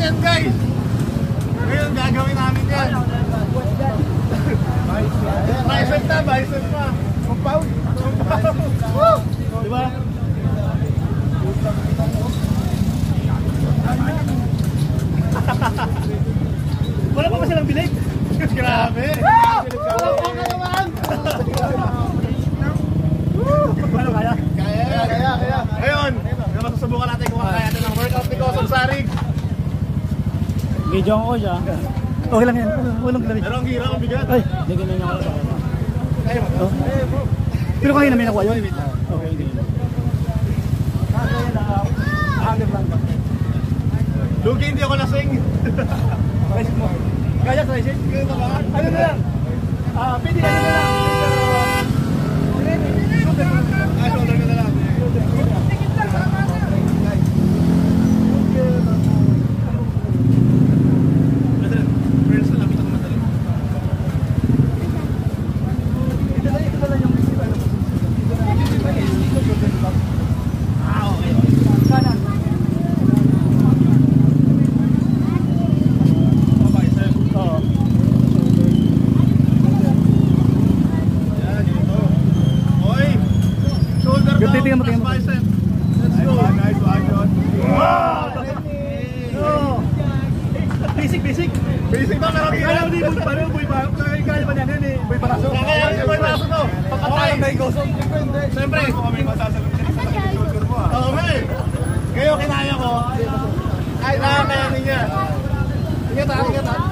yan guys. Ngayon gagawin namin yan. Bicep na, bicep na. Compound. Woo! Diba? Wala pa ba silang bilig? Grabe! Wala pa ka naman! Ano kaya? Kaya. Ngayon, masusubukan natin kung kaya natin ang workout ni Kosong Sarig. Video ko siya. Okay lang yan. Walang lamig. Pero ang hirap, ang bigat. Ay, hindi ganyan ako. Kaya mo? Pero kanina may nakuha yun. Okay. Agad lang ba? Lugi, hindi ako lasing. Kaya sa isip? Ano na lang? Pwede ka na lang. Shoulder ka na lang. Tingnan mo. Let's go. Nice one, John. Wow! Basic ba? Pero kaya mo din boy pa. Kaya ba niyan eh? Boy paraso. Kaya si boy paraso to. Papatay. Siyempre. Kami masasagot sa shoulder mo. Okay. Kayo kinaya ko. Ay, nakakayanin niya. Ingat ha.